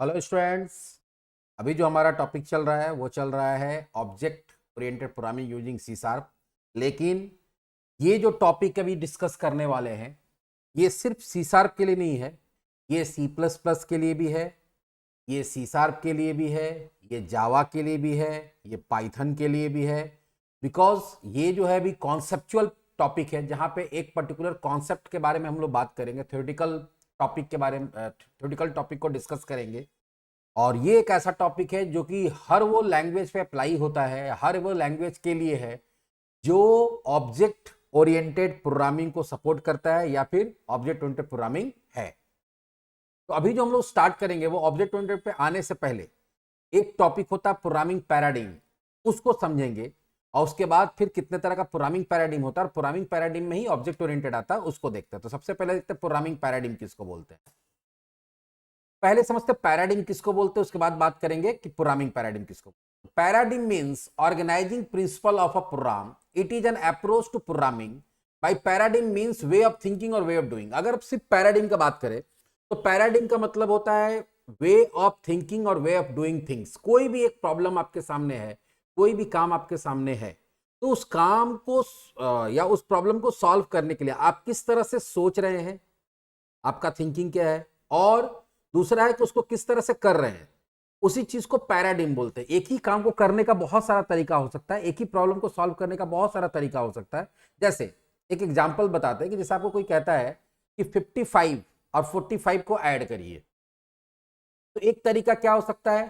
Hello students. अभी जो हमारा टॉपिक चल रहा है वो चल रहा है object oriented programming using C sharp. लेकिन ये जो टॉपिक अभी डिस्कस करने वाले हैं ये सिर्फ सी शार्प के लिए नहीं है, ये सी प्लस प्लस के लिए भी है, ये सी शार्प के लिए भी है, ये जावा के लिए भी है, ये पाइथन के लिए भी है। बिकॉज ये जो है अभी कॉन्सेप्चुअल टॉपिक है जहाँ पे एक पर्टिकुलर कॉन्सेप्ट के बारे में हम लोग बात करेंगे, थ्योरेटिकल टॉपिक के बारे में, थ्योरेटिकल टॉपिक को डिस्कस करेंगे। और ये एक ऐसा टॉपिक है जो कि हर वो लैंग्वेज पे अप्लाई होता है, हर वो लैंग्वेज के लिए है जो ऑब्जेक्ट ओरिएंटेड प्रोग्रामिंग को सपोर्ट करता है या फिर ऑब्जेक्ट ओरिएंटेड प्रोग्रामिंग है। तो अभी जो हम लोग स्टार्ट करेंगे वो ऑब्जेक्ट ओरिएंटेड पे आने से पहले एक टॉपिक होता है प्रोग्रामिंग पैराडिग्म, उसको समझेंगे। और उसके बाद फिर कितने तरह का प्रोग्रामिंग पैराडिग्म होता है और प्रोग्रामिंग पैराडिग्म में ही ऑब्जेक्ट ओरिएंटेड आता है, उसको देखते हैं। तो सबसे पहले देखते हैं प्रोग्रामिंग पैराडिग्म किसको बोलते हैं। पहले समझते पैराडिग्म किसको बोलते हैं, उसके बाद बात करेंगे कि प्रोग्रामिंग पैराडिग्म किसको। Paradigm means organising principle of a program. It is an approach to programming. By paradigm means way of thinking और वे ऑफ डूइंग। अगर सिर्फ पैराडिग्म का बात करें तो पैराडिग्म का मतलब होता है वे ऑफ थिंकिंग और वे ऑफ डूइंग थिंग्स। कोई भी एक प्रॉब्लम आपके सामने है, कोई भी काम आपके सामने है, तो उस काम को या उस प्रॉब्लम को सॉल्व करने के लिए आप किस तरह से सोच रहे हैं, आपका थिंकिंग क्या है, और दूसरा है कि उसको किस तरह से कर रहे हैं, उसी चीज को पैराडिग्म बोलते हैं। एक ही काम को करने का बहुत सारा तरीका हो सकता है, एक ही प्रॉब्लम को सॉल्व करने का बहुत सारा तरीका हो सकता है। जैसे एक एग्जांपल बताते हैं कि जैसे आपको कोई कहता है कि 55 और 45 को ऐड करिए, तो एक तरीका क्या हो सकता है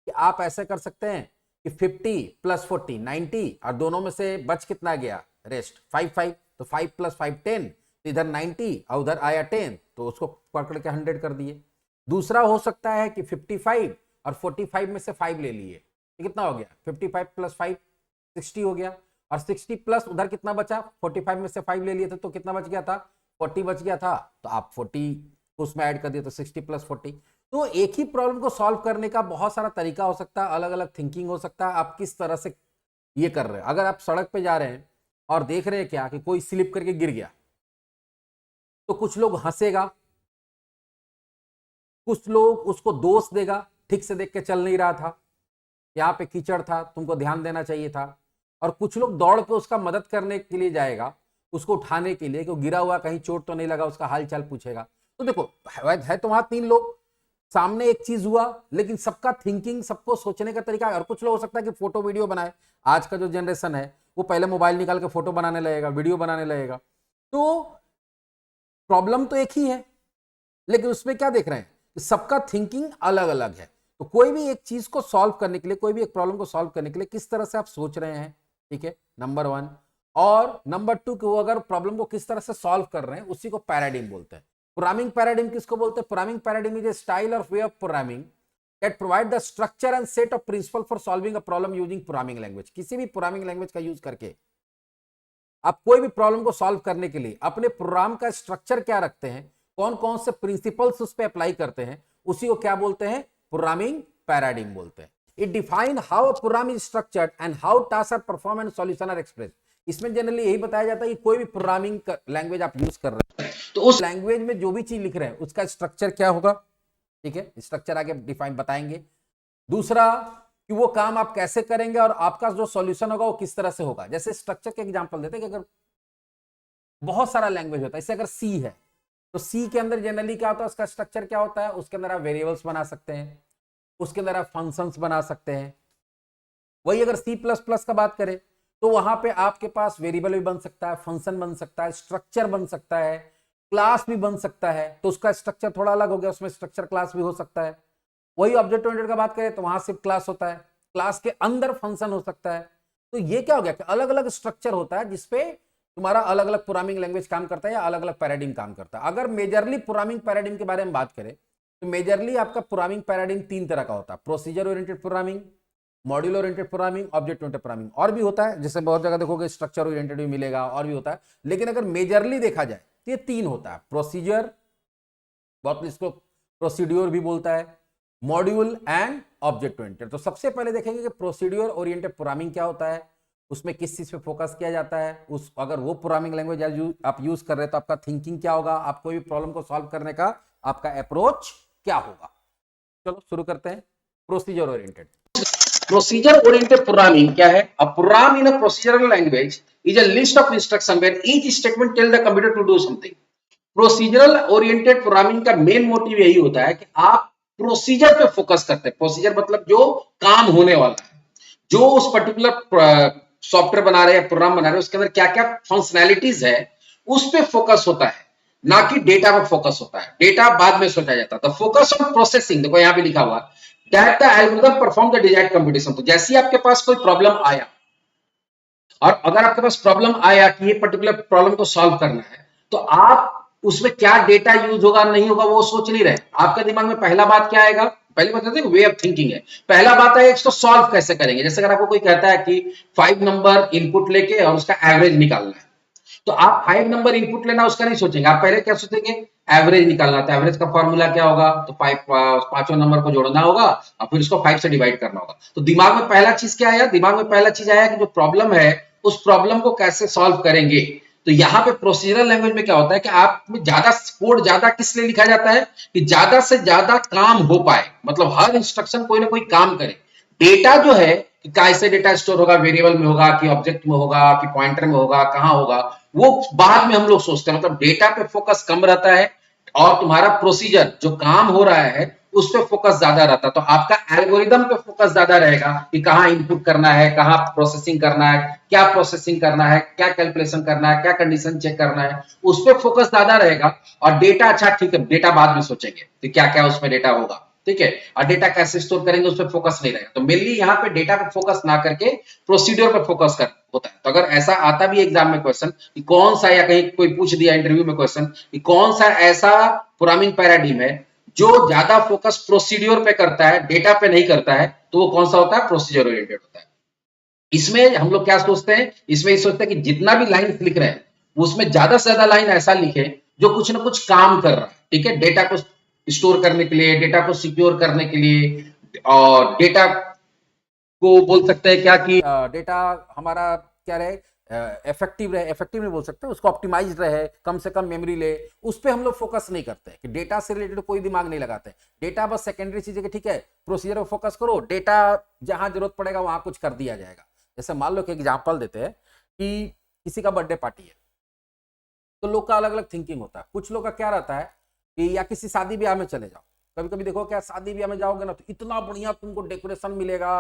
कि आप ऐसा कर सकते हैं कि 50 प्लस 40 90, और दोनों में से बच कितना गया, रेस्ट 5 तो 5 प्लस 5 10, तो इधर 90 और उधर आया 10, तो उसको पकड़ के 100 कर दिए। दूसरा हो सकता है कि 55 और 45 में से 5 ले लिए, तो कितना हो गया, 55 प्लस 5 60 हो गया, और 60 प्लस उधर कितना बचा, 45 में से 5 ले लिए थे तो कितना बच गया था, 40 बच गया था, तो आप 40 उसमें ऐड कर दिए तो 60 प्लस 40। तो एक ही प्रॉब्लम को सॉल्व करने का बहुत सारा तरीका हो सकता है, अलग अलग थिंकिंग हो सकता है, आप किस तरह से ये कर रहे हैं। अगर आप सड़क पे जा रहे हैं और देख रहे हैं क्या कि कोई स्लिप करके गिर गया, तो कुछ लोग हंसेगा, कुछ लोग उसको दोष देगा, ठीक से देख के चल नहीं रहा था, यहाँ पे कीचड़ था, तुमको ध्यान देना चाहिए था, और कुछ लोग दौड़ के उसका मदद करने के लिए जाएगा, उसको उठाने के लिए कि वो गिरा हुआ कहीं चोट तो नहीं लगा, उसका हाल चाल पूछेगा। तो देखो है तो वहां 3 लोग, सामने एक चीज हुआ, लेकिन सबका थिंकिंग, सबको सोचने का तरीका। और कुछ लोग हो सकता है कि फोटो वीडियो बनाए, आज का जो जनरेशन है वो पहले मोबाइल निकाल के फोटो बनाने लगेगा, वीडियो बनाने लगेगा। तो प्रॉब्लम तो एक ही है, लेकिन उसमें क्या देख रहे हैं कि सबका थिंकिंग अलग अलग है। तो कोई भी एक चीज को सॉल्व करने के लिए, कोई भी एक प्रॉब्लम को सॉल्व करने के लिए किस तरह से आप सोच रहे हैं, ठीक है, नंबर 1। और नंबर 2 कि वो अगर प्रॉब्लम को किस तरह से सॉल्व कर रहे हैं, उसी को पैराडिग्म बोलते हैं। प्रोग्रामिंग पैराडिग्म किसको बोलते हैं, programming paradigm is a style और way of programming that provide the structure and set of principle for solving a problem using programming language। किसी भी प्रोग्रामिंग लैंग्वेज का यूज करके आप कोई भी प्रॉब्लम को सॉल्व करने के लिए अपने प्रोग्राम का स्ट्रक्चर क्या रखते हैं, कौन कौन से प्रिंसिपल्स उस पर अप्लाई करते हैं, उसी को क्या बोलते हैं, प्रोग्रामिंग पैराडिग्म बोलते हैं। It define how program is structured and how task are perform and solution are express. इसमें जनरली यही बताया जाता है कि कोई भी प्रोग्रामिंग लैंग्वेज आप यूज कर रहे हैं तो उस लैंग्वेज में जो भी चीज लिख रहे हैं उसका स्ट्रक्चर क्या होगा, ठीक है, स्ट्रक्चर आगे डिफाइन बताएंगे। दूसरा कि वो काम आप कैसे करेंगे और आपका जो सॉल्यूशन होगा वो किस तरह से होगा। जैसे स्ट्रक्चर के एग्जांपल देते हैं कि अगर बहुत सारा लैंग्वेज होता है, जैसे अगर सी है तो सी के अंदर जनरली क्या होता है, उसका स्ट्रक्चर क्या होता है, उसके अंदर आप वेरिएबल्स बना सकते हैं, उसके अंदर आप फंक्शंस बना सकते हैं। वही अगर सी प्लस प्लस का बात करें तो वहां पे आपके पास वेरिएबल भी बन सकता है, फंक्शन बन सकता है, स्ट्रक्चर बन सकता है, क्लास भी बन सकता है। तो उसका स्ट्रक्चर थोड़ा अलग हो गया, उसमें स्ट्रक्चर क्लास भी हो सकता है। वही ऑब्जेक्ट ओरिएंटेड का बात करें तो वहां सिर्फ क्लास होता है, क्लास के अंदर फंक्शन हो सकता है। तो ये क्या हो गया कि अलग अलग स्ट्रक्चर होता है जिसपे तुम्हारा अलग अलग प्रोग्रामिंग लैंग्वेज काम करता है या अलग अलग पैराडिग्म काम करता है। अगर मेजरली प्रोग्रामिंग पैराडिग्म के बारे में बात करें तो मेजरली आपका प्रोग्रामिंग पैराडिग्म 3 तरह का होता है, procedure oriented programming, module oriented programming, object oriented programming. और भी होता है, जैसे बहुत जगह देखोगे स्ट्रक्चर ओरिएंटेड भी मिलेगा, और भी होता है। लेकिन अगर मेजरली देखा जाए तो ये 3 होता है, प्रोसीजर, बहुत इसको प्रोसीड्योर भी बोलता है, मॉड्यूल एंड ऑब्जेक्ट ओरिएंटेड। तो सबसे पहले देखेंगे कि प्रोसीड्योर ओरिएंटेड प्रोग्रामिंग क्या होता है, उसमें किस चीज पे फोकस किया जाता है, उस अगर वो प्रोग्रामिंग लैंग्वेज आप यूज कर रहे हैं तो आपका थिंकिंग क्या होगा, आप कोई भी प्रॉब्लम को सॉल्व करने का आपका अप्रोच क्या होगा। चलो शुरू करते हैं। Procedure oriented. Procedure oriented programming क्या है? A program in a procedural language is a list of instruction where each statement tell the computer to do something. Procedural oriented programming का मेन मोटिव यही होता है कि आप प्रोसीजर पे focus करते हैं। प्रोसीजर मतलब जो काम होने वाला है, जो उस पर्टिकुलर सॉफ्टवेयर बना रहे हैं, प्रोग्राम बना रहे हैं, उसके अंदर क्या क्या फंक्शनैलिटीज है, उस पे फोकस होता है, ना कि डेटा पे फोकस होता है। डेटा बाद में सोचा जाता है। तो फोकस ऑन प्रोसेसिंग, देखो यहां पे लिखा हुआ that the algorithm perform the desired computation. तो जैसे ही आपके पास कोई प्रॉब्लम आया, और अगर आपके पास प्रॉब्लम आया कि ये पर्टिकुलर प्रॉब्लम को सॉल्व करना है, तो आप उसमें क्या डेटा यूज होगा नहीं होगा वो सोच नहीं रहे। आपके दिमाग में पहला बात क्या आएगा? पहली बात वे ऑफ थिंकिंग है। पहला बात है इसको सॉल्व कैसे करेंगे। जैसे अगर आपको कोई कहता है कि 5 नंबर इनपुट लेके और उसका एवरेज निकालना है, तो आप 5 नंबर इनपुट लेना उसका नहीं सोचेंगे। आप पहले क्या सोचेंगे? एवरेज निकालना। तो एवरेज का फॉर्मूला क्या होगा? तो 5 पांचों नंबर को जोड़ना होगा और फिर उसको 5 से डिवाइड करना होगा। तो दिमाग में पहला चीज क्या आया? दिमाग में पहला चीज आया कि जो प्रॉब्लम है उस प्रॉब्लम को कैसे सॉल्व करेंगे। तो यहाँ पे प्रोसीजरल लैंग्वेज में क्या होता है कि आप में ज्यादा कोड ज्यादा किस लिए लिखा जाता है कि ज्यादा से ज्यादा काम हो पाए, मतलब हर इंस्ट्रक्शन कोई ना कोई काम करे। डेटा जो है कि कैसे डेटा स्टोर होगा, वेरिएबल में होगा कि ऑब्जेक्ट में होगा कि पॉइंटर में होगा, कहां होगा, वो बाद में हम लोग सोचते हैं। मतलब डेटा पे फोकस कम रहता है और तुम्हारा प्रोसीजर जो काम हो रहा है उस पे फोकस ज्यादा रहता है। तो आपका एल्गोरिदम पे फोकस ज्यादा रहेगा कि कहां इनपुट करना है, कहां प्रोसेसिंग करना है, क्या प्रोसेसिंग करना है, क्या कैलकुलेशन करना है, क्या कंडीशन चेक करना है, उस पे फोकस ज्यादा रहेगा। और डेटा, अच्छा ठीक है, डेटा बाद में सोचेंगे कि क्या क्या उसमें डेटा होगा, ठीक है, और डेटा कैसे स्टोर करेंगे उस पर फोकस नहीं रहेगा। तो मेनली यहाँ पे डेटा पे फोकस ना करके प्रोसीड्यूर पे फोकस कर होता है। तो अगर ऐसा आता भी एग्जाम में क्वेश्चन कि कौन सा, या कहीं कोई पूछ दिया इंटरव्यू में क्वेश्चन कि कौन सा ऐसा प्रोग्रामिंग पैराडिम है जो ज्यादा फोकस प्रोसीड्यूर पे करता है, डेटा पे नहीं करता है, तो वो कौन सा होता है? प्रोसीजर ओरिएंटेड होता है। इसमें हम लोग क्या सोचते हैं? इसमें ये सोचते हैं कि जितना भी लाइन लिख रहे हैं उसमें ज्यादा से ज्यादा लाइन ऐसा लिखे जो कुछ ना कुछ काम कर रहा है, ठीक है, डेटा को स्टोर करने के लिए, डेटा को सिक्योर करने के लिए, और डेटा को बोल सकते हैं क्या कि डेटा हमारा क्या रहे, इफेक्टिव रहे, इफेक्टिव नहीं बोल सकते, उसको ऑप्टिमाइज रहे, कम से कम मेमोरी ले, उस पर हम लोग फोकस नहीं करते कि डेटा से रिलेटेड कोई दिमाग नहीं लगाते। डेटा बस सेकेंडरी चीज है कि ठीक है प्रोसीजर पर फोकस करो, डेटा जहां जरूरत पड़ेगा वहां कुछ कर दिया जाएगा। जैसे मान लो कि एग्जाम्पल देते हैं कि किसी का बर्थडे पार्टी है, तो लोग का अलग अलग थिंकिंग होता है। कुछ लोग का क्या रहता है कि या किसी शादी ब्याह में चले जाओ, कभी कभी देखो क्या शादी ब्याह में जाओगे ना तो इतना बढ़िया तुमको डेकोरेशन मिलेगा,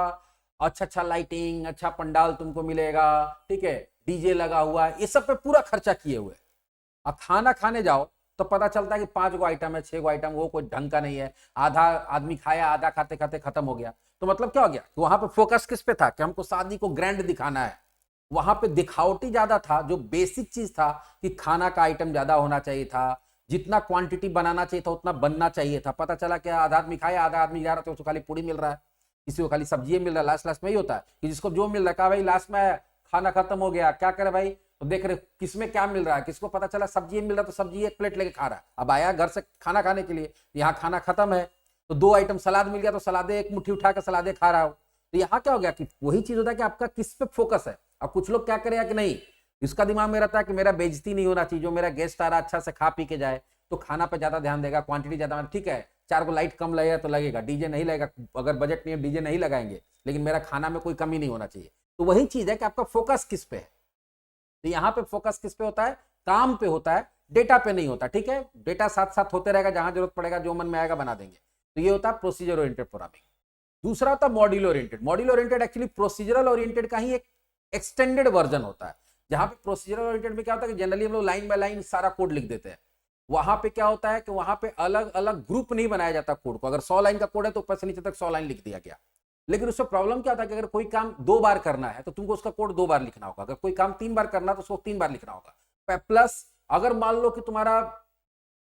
अच्छा अच्छा लाइटिंग, अच्छा पंडाल तुमको मिलेगा, ठीक है, डीजे लगा हुआ है, ये सब पे पूरा खर्चा किए हुए। अब खाना खाने जाओ तो पता चलता है कि 5 गो आइटम है, 6 गो आइटम, वो कोई ढंग का नहीं है, आधा आदमी खाया, आधा खाते खाते खत्म हो गया। तो मतलब क्या हो गया? वहां पे फोकस किस पे था कि हमको शादी को ग्रैंड दिखाना है। वहां पे दिखावटी ज्यादा था, जो बेसिक चीज था कि खाना का आइटम ज्यादा होना चाहिए था, जितना क्वांटिटी बनाना चाहिए था उतना बनना चाहिए था। पता चला क्या आधा आदमी खाया, आधा आदमी जा रहा था, उसको खाली पूरी मिल रहा है, किसी को खाली सब्जी मिल रहा है। लास्ट लास्ट में ही होता है कि जिसको जो मिल रहा है, कहा भाई लास्ट में खाना खत्म हो गया, क्या करे भाई, तो देख रहे किसमें क्या मिल रहा है, किसको पता चला सब्जी मिल रहा है तो सब्जी एक प्लेट लेके खा रहा है। अब आया घर से खाना खाने के लिए, यहाँ खाना खत्म है तो 2 आइटम सलाद मिल गया तो सलादे एक मुट्ठी उठा कर सलादे खा रहा हो। तो यहाँ क्या हो गया कि वही चीज होता है कि आपका किस पे फोकस है। अब कुछ लोग क्या करेगा कि नहीं, इसका दिमाग में रहता है कि मेरा बेइज्जती नहीं होना चाहिए, जो मेरा गेस्ट आ रहा अच्छा से खा पी के जाए, तो खाना पे ज्यादा ध्यान देगा, क्वांटिटी ज्यादा, ठीक है 4 को लाइट कम लगेगा तो लगेगा, डीजे नहीं लगेगा, अगर बजट नहीं है डीजे नहीं लगाएंगे, लेकिन मेरा खाना में कोई कमी नहीं होना चाहिए। तो वही चीज है कि आपका फोकस किस पे है। तो यहाँ पे फोकस किस पे होता है? काम पे होता है, डेटा पे नहीं होता, ठीक है। डेटा साथ साथ होते रहेगा, जहां जरूरत पड़ेगा जो मन में आएगा बना देंगे। तो ये होता है प्रोसीजर ओरिएंटेड प्रोग्रामिंग। दूसरा होता है module oriented. Module oriented actually procedural oriented का ही एक एक्सटेंडेड वर्जन होता है। जहां पे प्रोसीजरल ओरिएंटेड में क्या होता है कि जनरली हम लोग लाइन बाय लाइन सारा कोड लिख देते हैं। वहां पे क्या होता है कि वहां पे अलग अलग ग्रुप नहीं बनाया जाता कोड को। अगर 100 लाइन का कोड है तो ऊपर से नीचे तक 100 लाइन लिख दिया गया। लेकिन उससे प्रॉब्लम क्या होता है कि अगर कोई काम 2 बार करना है तो तुमको उसका कोड 2 बार लिखना होगा। अगर कोई काम 3 बार करना है तो उसको 3 बार लिखना होगा। प्लस अगर मान लो कि तुम्हारा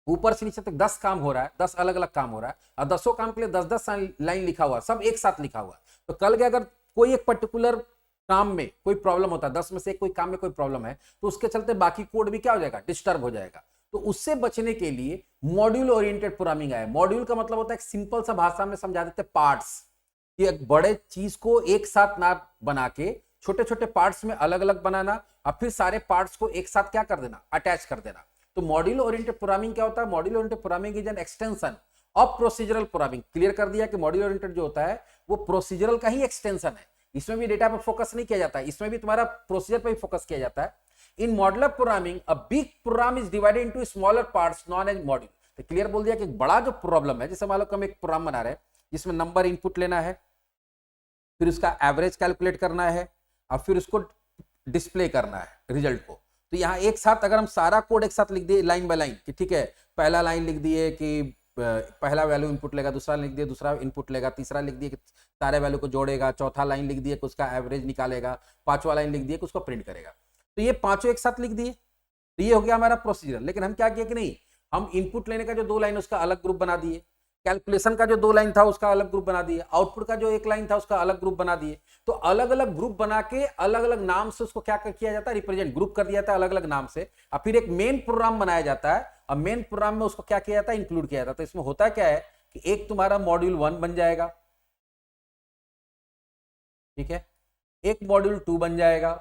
ऊपर से नीचे तक 10 काम हो रहा है, 10 अलग अलग काम हो रहा है, और 10 काम के लिए 10-10 लाइन लिखा हुआ, सब एक साथ लिखा हुआ, तो कल के अगर कोई एक पर्टिकुलर काम में कोई प्रॉब्लम होता है, 10 में से कोई काम में कोई प्रॉब्लम है, तो उसके चलते बाकी कोड भी क्या हो जाएगा? डिस्टर्ब हो जाएगा। तो उससे बचने के लिए मॉड्यूल ओरिएंटेड प्रोग्रामिंग आया। मॉड्यूल का मतलब होता है सिंपल सा भाषा में समझा देते पार्ट्स, कि एक बड़े चीज को एक साथ ना बना के छोटे छोटे पार्ट्स में अलग अलग बनाना, और फिर सारे पार्ट्स को एक साथ क्या कर देना? अटैच कर देना। तो मॉड्यूल ओरिएंटेड प्रोग्रामिंग क्या होता है? Module oriented programming is an extension of procedural programming. Clear कर दिया कि मॉड्यूल ओरिएंटेड जो होता है वो प्रोसीजरल का ही एक्सटेंशन है, इसमें भी डेटा पे फोकस नहीं किया जाता है, इसमें भी तुम्हारा प्रोसीजर पे ही फोकस किया जाता है। In modular programming a big program is divided into smaller parts known as module. तो क्लियर बोल दिया कि बड़ा जो प्रॉब्लम है, जैसे मान लो हम एक प्रोग्राम बना रहे हैं जिसमें नंबर इनपुट लेना है, फिर उसका एवरेज कैलकुलेट करना है और फिर उसको डिस्प्ले करना है रिजल्ट को। तो यहाँ एक साथ अगर हम सारा कोड एक साथ लिख दिए लाइन बाय लाइन कि ठीक है, पहला लाइन लिख दिए कि पहला वैल्यू इनपुट लेगा, दूसरा लिख दिए दूसरा इनपुट लेगा, तीसरा लिख दिए कि सारे वैल्यू को जोड़ेगा, चौथा लाइन लिख दिए कि उसका एवरेज निकालेगा, पांचवा लाइन लिख दिए कि उसको प्रिंट करेगा। तो ये पांचों एक साथ लिख दिए, तो ये हो गया हमारा प्रोसीजर। लेकिन हम क्या किए कि नहीं, हम इनपुट लेने का जो 2 लाइन उसका अलग ग्रुप बना दिए, कैलकुलेशन का जो 2 लाइन था उसका अलग ग्रुप बना दिए, आउटपुट का जो 1 लाइन था उसका अलग ग्रुप बना दिए। तो अलग अलग ग्रुप बना के अलग अलग नाम से उसको क्या किया जाता है, रिप्रेजेंट ग्रुप कर दिया जाता है अलग अलग नाम से, और फिर एक मेन प्रोग्राम बनाया जाता है और मेन प्रोग्राम में उसको क्या किया जाता है, इंक्लूड किया जाता है। तो इसमें होता क्या है कि एक तुम्हारा मॉड्यूल 1 बन जाएगा, ठीक है, एक मॉड्यूल 2 बन जाएगा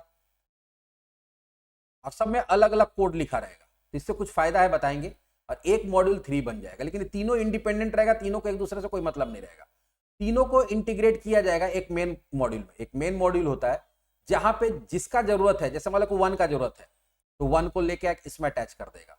और सब में अलग अलग कोड लिखा रहेगा। तो इससे कुछ फायदा है बताएंगे, और एक मॉड्यूल 3 बन जाएगा, लेकिन तीनों इंडिपेंडेंट रहेगा, तीनों को एक दूसरे से कोई मतलब नहीं रहेगा, तीनों को इंटीग्रेट किया जाएगा एक मेन मॉड्यूल में। एक मेन मॉड्यूल होता है जहां पे जिसका जरूरत है, जैसे मान लो को 1 का जरूरत है तो 1 को लेके इसमें अटैच कर देगा,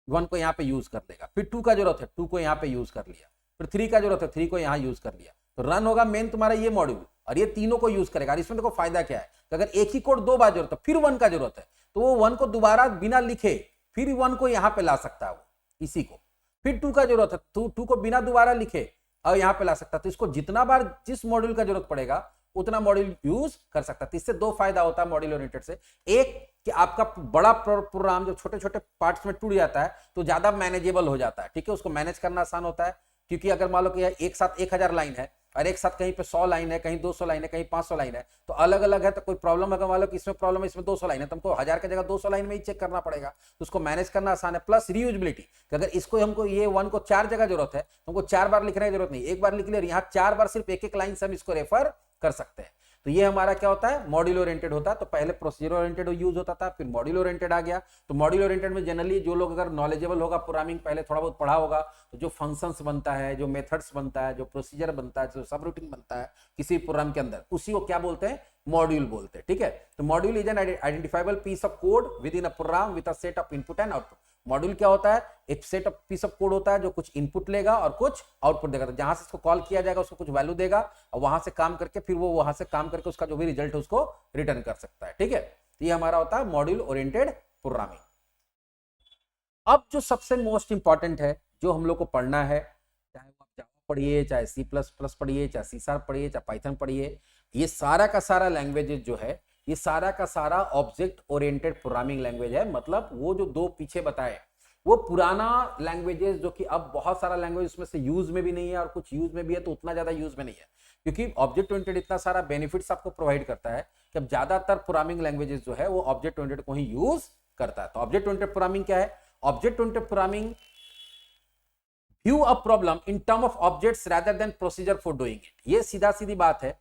1 को यहाँ पे यूज कर देगा, फिर 2 का जरूरत है 2 को यहाँ पे यूज कर लिया, फिर 3 का जरूरत है 3 को यहाँ यूज कर लिया। तो रन होगा मेन तुम्हारा ये मॉड्यूल और ये तीनों को यूज करेगा। और इसमें देखो फायदा क्या है कि अगर एक ही कोड 2 बार जरूरत है, फिर 1 का जरूरत है, तो वो 1 को दोबारा बिना लिखे फिर 1 को यहाँ पे ला सकता है वो इसी को, फिर 2 का जरूरत है तो 2 को बिना दोबारा लिखे और यहाँ पे ला सकता है। तो इसको जितना बार जिस मॉड्यूल का जरूरत पड़ेगा उतना मॉड्यूल यूज कर सकता है। तो इससे 2 फायदा होता है मॉड्यूल ओरिएंटेड से। एक कि आपका बड़ा प्रोग्राम जब छोटे छोटे पार्ट्स में टूट जाता है तो ज्यादा मैनेजेबल हो जाता है, ठीक है, उसको मैनेज करना आसान होता है। क्योंकि अगर मान लो कि एक साथ 1000 लाइन है और एक साथ कहीं पे 100 लाइन है, कहीं 200 लाइन है, कहीं 500 लाइन है, तो अलग अलग है, तो कोई प्रॉब्लम अगर मान लो कि इसमें प्रॉब्लम है, इसमें 200 लाइन है, तो हमको 1000 की जगह 200 लाइन में ही चेक करना पड़ेगा, तो उसको मैनेज करना आसान है। प्लस रीयूजेबिलिटी, अगर इसको हमको ये 1 को 4 जगह जरूरत है तो हमको 4 बार लिखने की जरूरत नहीं, एक बार लिख लिया, यहाँ 4 बार सिर्फ एक लाइन से हम इसको रेफर कर सकते हैं। तो ये हमारा क्या होता है, मॉड्यूल ओरिएंटेड होता है। तो पहले प्रोसीजर ओरिएंटेड यूज होता था, फिर मॉड्यूल ओरिएंटेड आ गया। तो मॉड्यूल ओरिएंटेड में जनरली जो लोग अगर नॉलेजेबल होगा, प्रोग्रामिंग पहले थोड़ा बहुत पढ़ा होगा, तो जो फंक्शंस बनता है, जो मेथड्स बनता है, जो प्रोसीजर बनता है, जो सब रूटीन बनता है किसी प्रोग्राम के अंदर, उसी को क्या बोलते हैं, मॉड्यूल बोलते हैं, ठीक है। तो module is an identifiable piece of code within a program with a set of input and output. Module क्या होता है, एक set of piece of code होता है जो कुछ इनपुट लेगा और कुछ आउटपुट देगा। तो जहां से इसको कॉल किया जाएगा उसको कुछ वैल्यू देगा और वहां से काम करके फिर वो वहां से काम करके उसका जो भी रिजल्ट है उसको रिटर्न कर सकता है, ठीक है। तो ये हमारा होता है मॉड्यूल ओरिएंटेड प्रोग्रामिंग। अब जो सबसे मोस्ट इंपॉर्टेंट है जो हम लोग को पढ़ना है, चाहे वो आप जावा पढ़िए, चाहे C++ पढ़िए, चाहे C# पढ़िए, चाहे पाइथन पढ़िए, ये सारा का सारा लैंग्वेजेस जो है, ये सारा का सारा ऑब्जेक्ट ओरिएंटेड प्रोग्रामिंग लैंग्वेज है। मतलब वो जो 2 पीछे बताए वो पुराना लैंग्वेजेस जो कि अब बहुत सारा लैंग्वेज उसमें से यूज में भी नहीं है और कुछ यूज में भी है तो उतना ज्यादा यूज में नहीं है, क्योंकि ऑब्जेक्ट ओरिएंटेड इतना सारा बेनिफिट्स आपको प्रोवाइड करता है कि अब ज्यादातर प्रोग्रामिंग लैंग्वेजेस जो है वो ऑब्जेक्ट ओरिएंटेड को ही यूज करता है। तो ऑब्जेक्ट ओरिएंटेड प्रोग्रामिंग क्या है, object oriented programming view a problem in term of objects rather than procedure for doing it. ये सीधा सीधी बात है,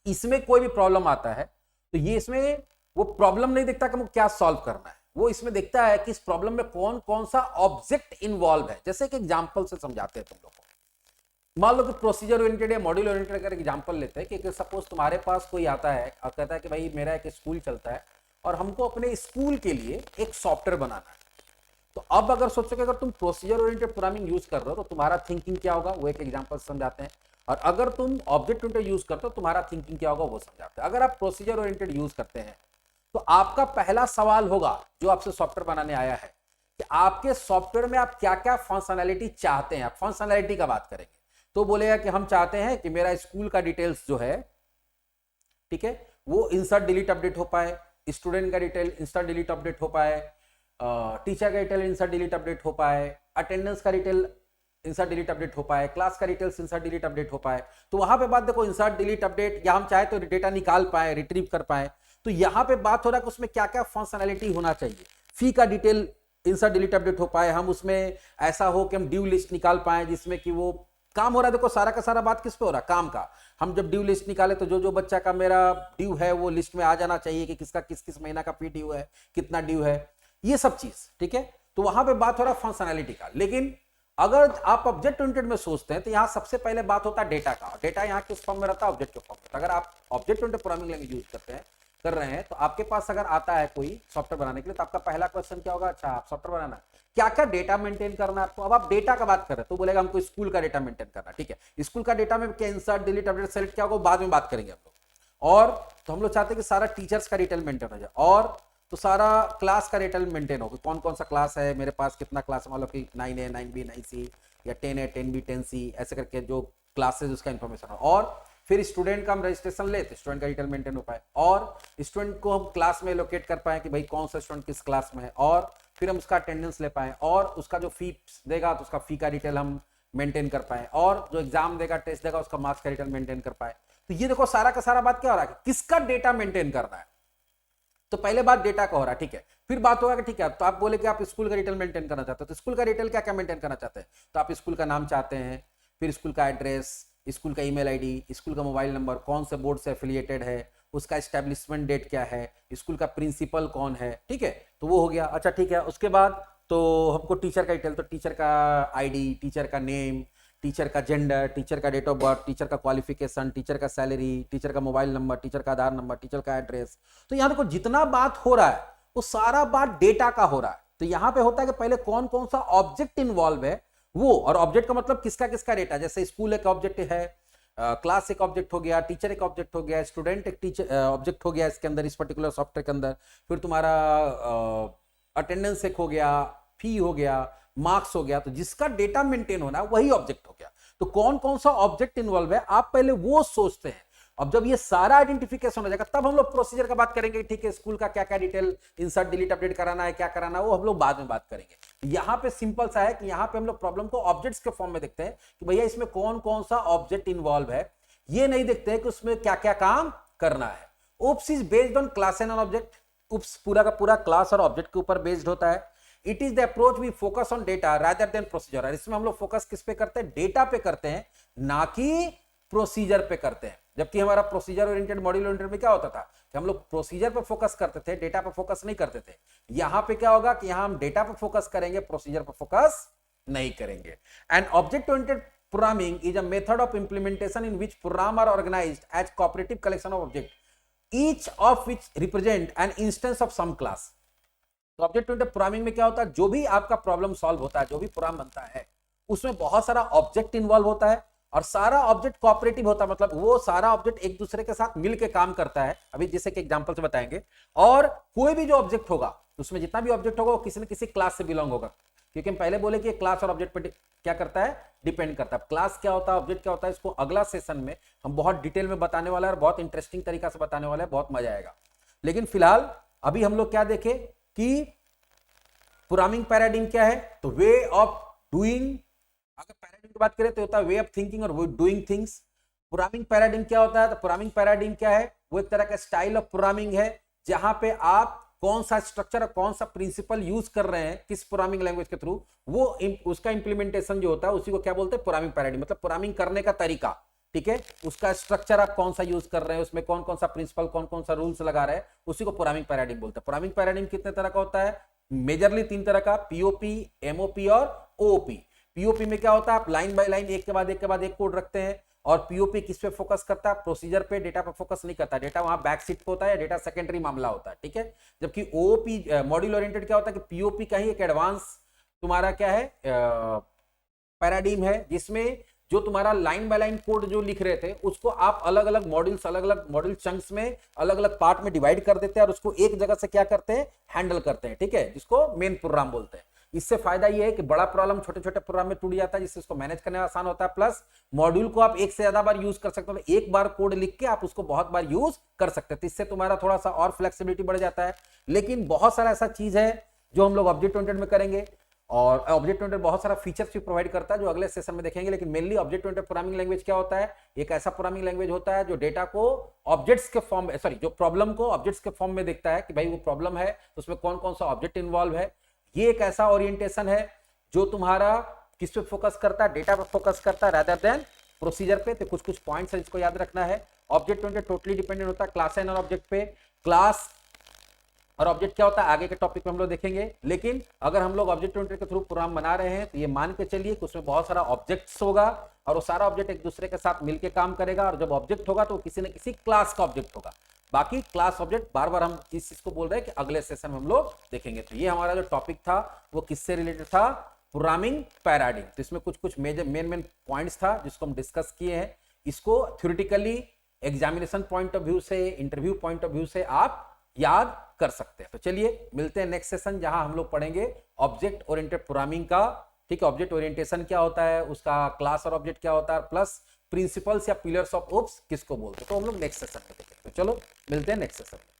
इसमें कोई भी प्रॉब्लम आता है तो ये इसमें वो प्रॉब्लम नहीं देखता कि हमको क्या सॉल्व करना है, वो इसमें देखता है कि इस प्रॉब्लम में कौन कौन सा ऑब्जेक्ट इन्वॉल्व है। जैसे एक एग्जांपल से समझाते हैं तुम लोग को। मान लो कि प्रोसीजर ओरिएंटेड या मॉड्यूल ओरिएंटेड अगर एग्जांपल लेते हैं कि सपोज तुम्हारे पास कोई आता है और कहता है कि भाई मेरा एक स्कूल चलता है और हमको अपने स्कूल के लिए एक सॉफ्टवेयर बनाना है। तो अब अगर सोचो कि अगर तुम प्रोसीजर ओरिएंटेड प्रोग्रामिंग यूज कर रहे हो तो तुम्हारा थिंकिंग क्या होगा, वो एक एग्जांपल समझाते हैं। और अगर तुम ऑब्जेक्ट ओरिएंटेड यूज करते हो तुम्हारा थिंकिंग क्या होगा वो समझाते हैं। अगर आप प्रोसीजर ओरिएंटेड यूज करते हैं तो आपका पहला सवाल होगा जो आपसे सॉफ्टवेयर बनाने आया है कि आपके सॉफ्टवेयर में आप क्या क्या फंक्शनैलिटी चाहते हैं। आप फंक्शनैलिटी का बात करेंगे तो बोलेगा कि हम चाहते हैं कि मेरा स्कूल का डिटेल्स जो है, ठीक है, वो इंसर्ट डिलीट अपडेट हो पाए, स्टूडेंट का डिटेल इंसर्ट डिलीट अपडेट हो पाए, टीचर का डिटेल इंसर्ट डिलीट अपडेट हो पाए, अटेंडेंस का डिटेल इंसर्ट डिलीट अपडेट हो पाए, क्लास का डिटेल्स इंसर्ट डिलीट अपडेट हो पाए। तो वहां पे बात देखो इंसर्ट डिलीट अपडेट, या हम चाहे तो डेटा निकाल पाए, रिट्रीव कर पाए। तो यहां पे बात हो रहा है कि उसमें क्या क्या फंक्शनैलिटी होना चाहिए। फी का डिटेल इंसर्ट डिलीट अपडेट हो पाए, हम उसमें ऐसा हो कि हम ड्यू लिस्ट निकाल पाए जिसमें कि वो काम हो रहा है। देखो सारा का सारा बात किस पे हो रहा है, काम का। हम जब ड्यू लिस्ट निकाले तो जो जो बच्चा का मेरा ड्यू है वो लिस्ट में आ जाना चाहिए कि किसका किस किस महीना का फी ड्यू है, कितना ड्यू है, ये सब चीज, ठीक है। तो वहां पे बात हो रहा है फंक्शनैलिटी का। लेकिन अगर आप ऑब्जेक्ट ओरिएंटेड में सोचते हैं तो यहां सबसे पहले बात होता है डेटा का। डेटा यहां किस फॉर्म में रहता है? ऑब्जेक्ट के फॉर्म में। अगर आप object oriented programming language use कर रहे हैं तो आपके पास अगर आता है कोई सॉफ्टवेयर बनाने के लिए तो आपका पहला क्वेश्चन क्या होगा? अच्छा, आप सॉफ्टवेयर बनाना है, क्या क्या डेटा मेंटेन करना है आपको? अब आप डेटा का बात कर रहे हैं तो बोलेगा हमको स्कूल का डेटा मेंटेन करना, ठीक है। स्कूल का डेटा में क्या इंसर्ट, डिलीट, अपडेट, सेलेक्ट क्या होगा बाद में बात करेंगे हम लोग। और तो हम लोग चाहते हैं कि सारा टीचर्स का डिटेल मेंटेन हो जाए, और तो सारा क्लास का डिटेल मेंटेन हो, कौन कौन सा क्लास है मेरे पास, कितना क्लास है, मतलब कि 9A 9B 9C या 10A 10B 10C ऐसे करके जो क्लासेस उसका इंफॉर्मेशन हो। और फिर स्टूडेंट का हम रजिस्ट्रेशन ले तो स्टूडेंट का डिटेल मेंटेन हो पाए, और स्टूडेंट को हम क्लास में लोकेट कर पाए कि भाई कौन सा स्टूडेंट किस क्लास में है, और फिर हम उसका अटेंडेंस ले पाए, और उसका जो फी देगा तो उसका फी का डिटेल हम मेंटेन कर पाए, और जो एग्जाम देगा, टेस्ट देगा, उसका मार्क्स का डिटेल मेंटेन कर पाए। तो ये देखो सारा का सारा बात क्या हो रहा है कि किसका डेटा मेंटेन करना है। तो पहले बात डेटा का हो रहा है, ठीक है। फिर बात होगा कि ठीक है, तो आप बोले कि आप स्कूल का डिटेल मेंटेन करना चाहते हो, तो स्कूल का डिटेल क्या क्या मेंटेन करना चाहते हैं? तो आप स्कूल का नाम चाहते हैं, फिर स्कूल का एड्रेस, स्कूल का ईमेल आईडी, स्कूल का मोबाइल नंबर, कौन से बोर्ड से एफिलिएटेड है, उसका एस्टेब्लिशमेंट डेट क्या है, स्कूल का प्रिंसिपल कौन है, ठीक है। तो वो हो गया। अच्छा ठीक है, उसके बाद तो हमको टीचर का डिटेल, तो टीचर का आईडी, टीचर का नेम, टीचर का जेंडर, टीचर का डेट ऑफ बर्थ, टीचर का क्वालिफिकेशन, टीचर का सैलरी, टीचर का मोबाइल नंबर, टीचर का आधार नंबर, टीचर का एड्रेस। तो यहां देखो जितना बात हो रहा है वो सारा बात डेटा का हो रहा है। तो यहां पे होता है कि पहले कौन कौन सा ऑब्जेक्ट इन्वॉल्व है वो, और ऑब्जेक्ट का मतलब किसका किसका डेटा। जैसे स्कूल एक ऑब्जेक्ट है, क्लास एक ऑब्जेक्ट हो गया, टीचर एक ऑब्जेक्ट हो गया, स्टूडेंट एक टीचर ऑब्जेक्ट हो गया इसके अंदर, इस पर्टिकुलर सॉफ्टवेयर के अंदर। फिर तुम्हारा अटेंडेंस एक हो गया, फी हो गया, मार्क्स हो गया। तो जिसका डेटा मेंटेन होना है वही ऑब्जेक्ट हो गया। तो कौन कौन सा ऑब्जेक्ट इन्वॉल्व है आप पहले वो सोचते हैं। अब जब ये सारा आइडेंटिफिकेशन हो जाएगा तब हम लोग प्रोसीजर का बात करेंगे, ठीक है स्कूल का क्या क्या डिटेल इंसर्ट डिलीट अपडेट कराना है, क्या कराना है, वो हम लोग बाद में बात करेंगे। यहां पे सिंपल सा है कि यहां पे हम लोग प्रॉब्लम को ऑब्जेक्ट्स के फॉर्म में देखते हैं कि भैया इसमें कौन कौन सा ऑब्जेक्ट इन्वॉल्व है। ये नहीं देखते हैं कि उसमें क्या क्या काम करना है। OOPS is based on class and object. OOPS पूरा का पूरा क्लास और ऑब्जेक्ट के ऊपर बेस्ड होता है। It is the approach we focus on data rather than procedure. इसमें हम लोग फोकस किस पे करते हैं? डेटा पे करते हैं, ना कि प्रोसीजर पे करते हैं। जबकि हमारा प्रोसीजर ओरिएंटेड, मॉड्यूल ओरिएंटेड में क्या होता था कि हम लोग प्रोसीजर पे फोकस करते थे, डेटा पे फोकस नहीं करते थे। यहां पे क्या होगा कि यहां हम डेटा पे फोकस करेंगे, प्रोसीजर पे फोकस नहीं करेंगे। And object oriented programming is a method of implementation in which program are organized as cooperative collection of objects, each of which represent an instance of some class. तो object oriented programming में क्या होता है, जो भी आपका problem solve होता है, जो भी प्रोग्राम बनता है उसमें बहुत सारा ऑब्जेक्ट इन्वॉल्व होता है, और सारा ऑब्जेक्ट कोऑपरेटिव होता है, मतलब वो सारा ऑब्जेक्ट एक दूसरे के साथ मिलकर काम करता है। अभी जैसे कि एग्जांपल से बताएंगे। और कोई भी जो ऑब्जेक्ट होगा उसमें जितना भी ऑब्जेक्ट होगा वो किसी न किसी क्लास से बिलोंग होगा, क्योंकि हम पहले बोले कि क्लास और ऑब्जेक्ट पर क्या करता है, डिपेंड करता है। क्लास क्या होता है, ऑब्जेक्ट क्या होता है, इसको अगला सेशन में हम बहुत डिटेल में बताने वाला है और बहुत इंटरेस्टिंग तरीका से बताने वाला है, बहुत मजा आएगा। लेकिन फिलहाल अभी हम लोग क्या देखें कि प्रोग्रामिंग पैराडिग्म क्या है, तो वे ऑफ डूइंग। अगर पैराडिग्म की बात करें तो होता है वे ऑफ थिंकिंग और डूइंग थिंग्स। प्रोग्रामिंग पैराडिग्म क्या होता है, तो प्रोग्रामिंग पैराडिग्म क्या है, वो एक तरह का स्टाइल ऑफ प्रोग्रामिंग है जहां पे आप कौन सा स्ट्रक्चर और कौन सा प्रिंसिपल यूज कर रहे हैं किस प्रोग्रामिंग लैंग्वेज के थ्रू, वो उसका इंप्लीमेंटेशन जो होता है उसी को क्या बोलते हैं, प्रोग्रामिंग पैराडिग्म। मतलब प्रोग्रामिंग करने का तरीका, ठीक है, उसका स्ट्रक्चर आप कौन सा यूज कर रहे हैं, उसमें कौन कौन सा प्रिंसिपल, कौन कौन सा रूल्स लगा रहे हैं, उसी को प्रोग्रामिंग पैराडिग्म बोलते हैं। प्रोग्रामिंग पैराडिग्म कितने तरह का होता है? मेजरली 3 तरह का, पीओपी, एमओपी और ओओपी। पीओपी में क्या होता है, आप लाइन बाय लाइन एक के बाद एक के बाद एक कोड रखते हैं। और पीओपी किस पे फोकस करता है, प्रोसीजर पे, डेटा पे फोकस नहीं करता। डेटा वहां बैक सीट पे होता है, डेटा सेकेंडरी मामला होता है, ठीक है। जबकि ओओपी मॉड्यूल ओरिएंटेड क्या होता है कि पीओपी का ही एक एडवांस तुम्हारा क्या है पैराडिग्म है, जिसमें जो तुम्हारा लाइन बाय लाइन कोड जो लिख रहे थे उसको आप अलग अलग मॉड्यूल्स, अलग अलग मॉड्यूल चंक्स में, अलग अलग पार्ट में डिवाइड कर देते हैं और उसको एक जगह से क्या करते हैं, हैंडल करते हैं, ठीक है, जिसको मेन प्रोग्राम बोलते हैं। इससे फायदा ये है कि बड़ा प्रॉब्लम छोटे छोटे प्रोग्राम में टूट जाता है, जिससे उसको मैनेज करने में आसान होता है। प्लस मॉड्यूल को आप एक से ज्यादा बार यूज कर सकते हो, एक बार कोड लिख के आप उसको बहुत बार यूज कर सकते हैं, तो इससे तुम्हारा थोड़ा सा और फ्लेक्सिबिलिटी बढ़ जाता है। लेकिन बहुत सारा ऐसा चीज है जो हम लोग ऑब्जेक्ट ओरिएंटेड में करेंगे, और ऑब्जेक्ट ओरिएंटेड बहुत सारा फीचर्स भी प्रोवाइड करता है जो अगले सेशन में देखेंगे। लेकिन mainly object oriented programming language क्या होता है, एक ऐसा प्रोग्रामिंग लैंग्वेज होता है जो डेटा को ऑब्जेक्ट्स के फॉर्म में, सॉरी, जो प्रॉब्लम को ऑब्जेक्ट्स के फॉर्म में देखता है कि भाई वो प्रॉब्लम है तो उसमें कौन कौन सा ऑब्जेक्ट इन्वॉल्व है। ये एक ऐसा ओरिएंटेशन है जो तुम्हारा किस पे फोकस करता है, डेटा पे फोकस करता है रादर देन प्रोसीजर पे। तो कुछ कुछ पॉइंट्स है जिसको याद रखना है। ऑब्जेक्ट ओरिएंटेड टोटली डिपेंडेंट होता है क्लास एंड ऑब्जेक्ट पे। क्लास और ऑब्जेक्ट क्या होता है आगे के टॉपिक में हम लोग देखेंगे। लेकिन अगर हम लोग ऑब्जेक्ट ओरिएंटेड के थ्रू प्रोग्राम बना रहे हैं तो ये मान के चलिए कि उसमें बहुत सारा ऑब्जेक्ट्स होगा और वो सारा ऑब्जेक्ट एक दूसरे के साथ मिलकर काम करेगा, और जब ऑब्जेक्ट होगा तो किसी न किसी क्लास का ऑब्जेक्ट होगा। बाकी क्लास ऑब्जेक्ट बार बार हम इस चीज को बोल रहे हैं कि अगले सेशन में हम लोग देखेंगे। तो ये हमारा जो टॉपिक था वो किससे रिलेटेड था, प्रोग्रामिंग पैराडिग्म। तो इसमें कुछ कुछ मेन पॉइंट्स था जिसको हम डिस्कस किए हैं। इसको theoretically examination point of view से, इंटरव्यू पॉइंट ऑफ व्यू से आप याद कर सकते हैं। तो चलिए मिलते हैं नेक्स्ट सेशन जहां हम लोग पढ़ेंगे ऑब्जेक्ट ओरिएंटेड प्रोग्रामिंग का। ठीक है, ऑब्जेक्ट ओरिएंटेशन क्या होता है, उसका क्लास और ऑब्जेक्ट क्या होता है, प्लस प्रिंसिपल्स या पिलर्स ऑफ ओप्स किसको बोलते हैं, तो हम लोग नेक्स्ट सेशन में देखेंगे। तो चलो मिलते हैं नेक्स्ट सेशन में।